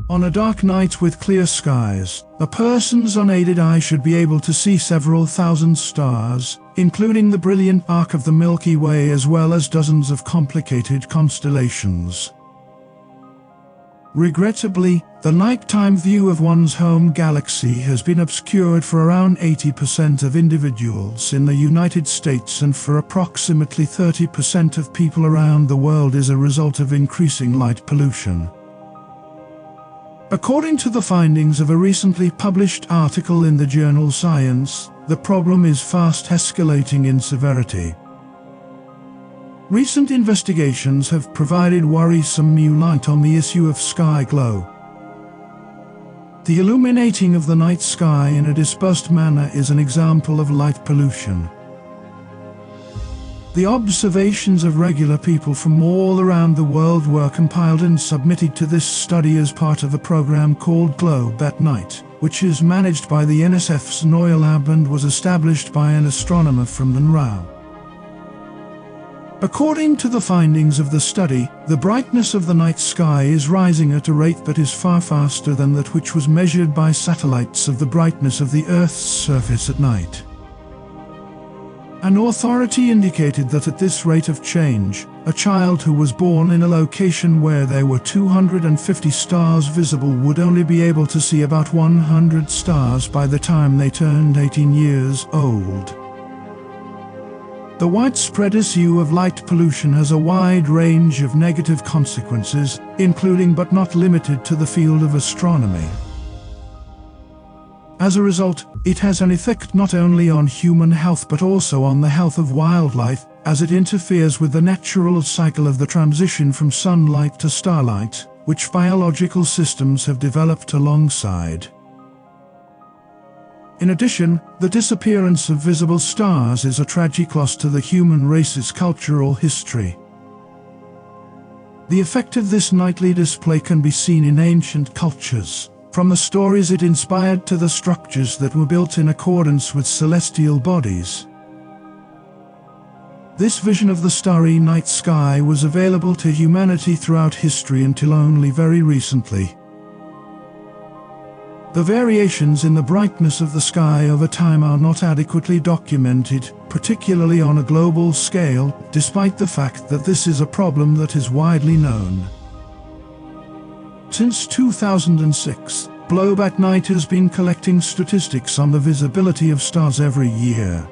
On a dark night with clear skies, a person's unaided eye should be able to see several thousand stars, including the brilliant arc of the Milky Way as well as dozens of complicated constellations. Regrettably, the nighttime view of one's home galaxy has been obscured for around 80% of individuals in the United States and for approximately 30% of people around the world as a result of increasing light pollution. According to the findings of a recently published article in the journal Science, the problem is fast escalating in severity. Recent investigations have provided worrisome new light on the issue of sky glow. The illuminating of the night sky in a dispersed manner is an example of light pollution. The observations of regular people from all around the world were compiled and submitted to this study as part of a program called Globe at Night, which is managed by the NSF's NOIRLab and was established by an astronomer from the NRAO. According to the findings of the study, the brightness of the night sky is rising at a rate that is far faster than that which was measured by satellites of the brightness of the Earth's surface at night. An authority indicated that at this rate of change, a child who was born in a location where there were 250 stars visible would only be able to see about 100 stars by the time they turned 18 years old. The widespread issue of light pollution has a wide range of negative consequences, including but not limited to the field of astronomy. As a result, it has an effect not only on human health but also on the health of wildlife, as it interferes with the natural cycle of the transition from sunlight to starlight, which biological systems have developed alongside. In addition, the disappearance of visible stars is a tragic loss to the human race's cultural history. The effect of this nightly display can be seen in ancient cultures, from the stories it inspired to the structures that were built in accordance with celestial bodies. This vision of the starry night sky was available to humanity throughout history until only very recently. The variations in the brightness of the sky over time are not adequately documented, particularly on a global scale, despite the fact that this is a problem that is widely known. Since 2006, Globe at Night has been collecting statistics on the visibility of stars every year.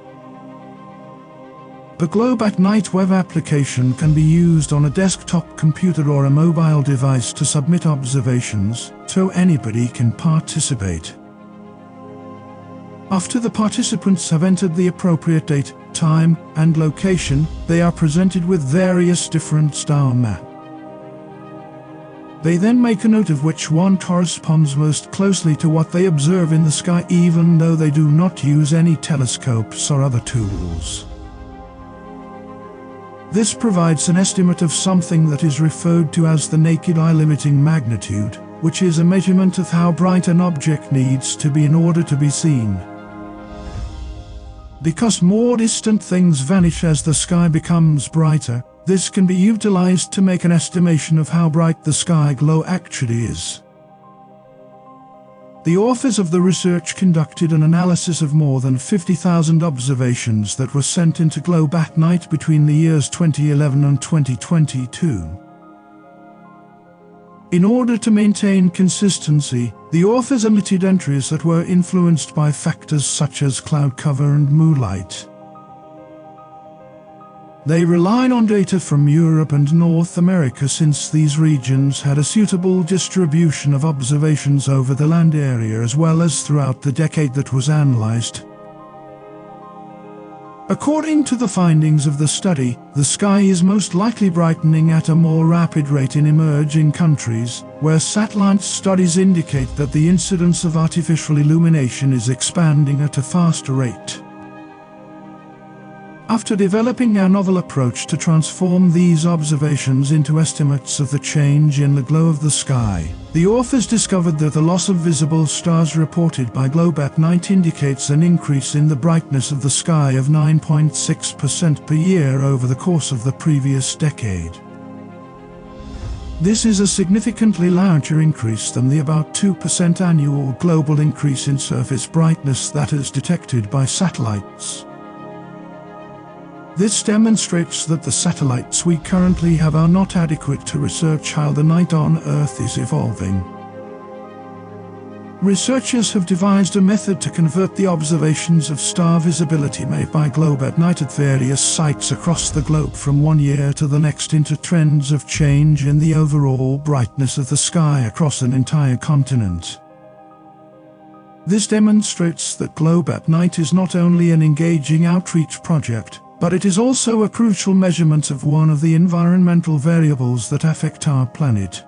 The Globe at Night web application can be used on a desktop computer or a mobile device to submit observations, so anybody can participate. After the participants have entered the appropriate date, time, and location, they are presented with various different star maps. They then make a note of which one corresponds most closely to what they observe in the sky, even though they do not use any telescopes or other tools. This provides an estimate of something that is referred to as the naked eye limiting magnitude, which is a measurement of how bright an object needs to be in order to be seen. Because more distant things vanish as the sky becomes brighter, this can be utilized to make an estimation of how bright the sky glow actually is. The authors of the research conducted an analysis of more than 50,000 observations that were sent into Globe at Night between the years 2011 and 2022. In order to maintain consistency, the authors omitted entries that were influenced by factors such as cloud cover and moonlight. They relied on data from Europe and North America since these regions had a suitable distribution of observations over the land area as well as throughout the decade that was analyzed. According to the findings of the study, the sky is most likely brightening at a more rapid rate in emerging countries, where satellite studies indicate that the incidence of artificial illumination is expanding at a faster rate. After developing a novel approach to transform these observations into estimates of the change in the glow of the sky, the authors discovered that the loss of visible stars reported by Globe at Night indicates an increase in the brightness of the sky of 9.6% per year over the course of the previous decade. This is a significantly larger increase than the about 2% annual global increase in surface brightness that is detected by satellites. This demonstrates that the satellites we currently have are not adequate to research how the night on Earth is evolving. Researchers have devised a method to convert the observations of star visibility made by Globe at night at various sites across the globe from one year to the next into trends of change in the overall brightness of the sky across an entire continent. This demonstrates that Globe at Night is not only an engaging outreach project, but it is also a crucial measurement of one of the environmental variables that affect our planet.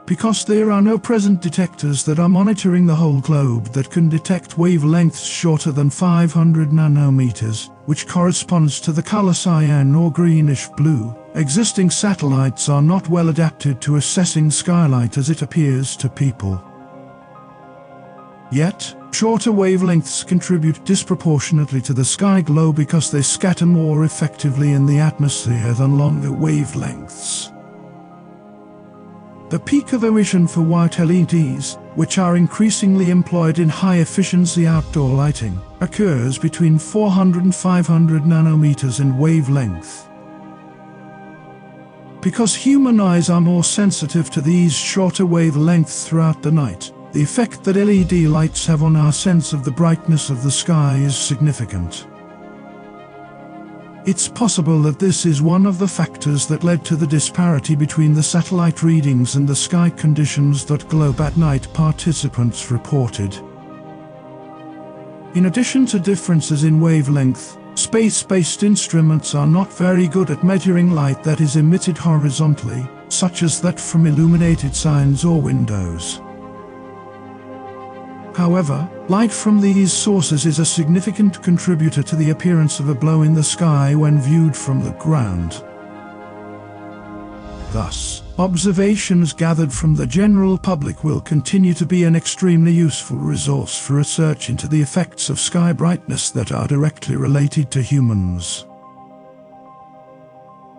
Because there are no present detectors that are monitoring the whole globe that can detect wavelengths shorter than 500 nanometers, which corresponds to the color cyan or greenish blue, existing satellites are not well adapted to assessing skylight as it appears to people. Yet, shorter wavelengths contribute disproportionately to the sky glow because they scatter more effectively in the atmosphere than longer wavelengths. The peak of emission for white LEDs, which are increasingly employed in high-efficiency outdoor lighting, occurs between 400 and 500 nanometers in wavelength. Because human eyes are more sensitive to these shorter wavelengths throughout the night, the effect that LED lights have on our sense of the brightness of the sky is significant. It's possible that this is one of the factors that led to the disparity between the satellite readings and the sky conditions that Globe at Night participants reported. In addition to differences in wavelength, space-based instruments are not very good at measuring light that is emitted horizontally, such as that from illuminated signs or windows. However, light from these sources is a significant contributor to the appearance of a glow in the sky when viewed from the ground. Thus, observations gathered from the general public will continue to be an extremely useful resource for research into the effects of sky brightness that are directly related to humans.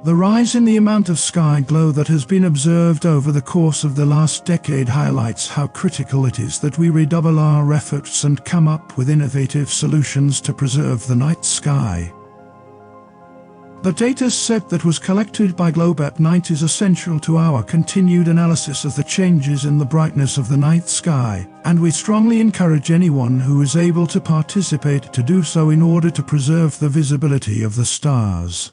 The rise in the amount of sky glow that has been observed over the course of the last decade highlights how critical it is that we redouble our efforts and come up with innovative solutions to preserve the night sky. The data set that was collected by Globe at Night is essential to our continued analysis of the changes in the brightness of the night sky, and we strongly encourage anyone who is able to participate to do so in order to preserve the visibility of the stars.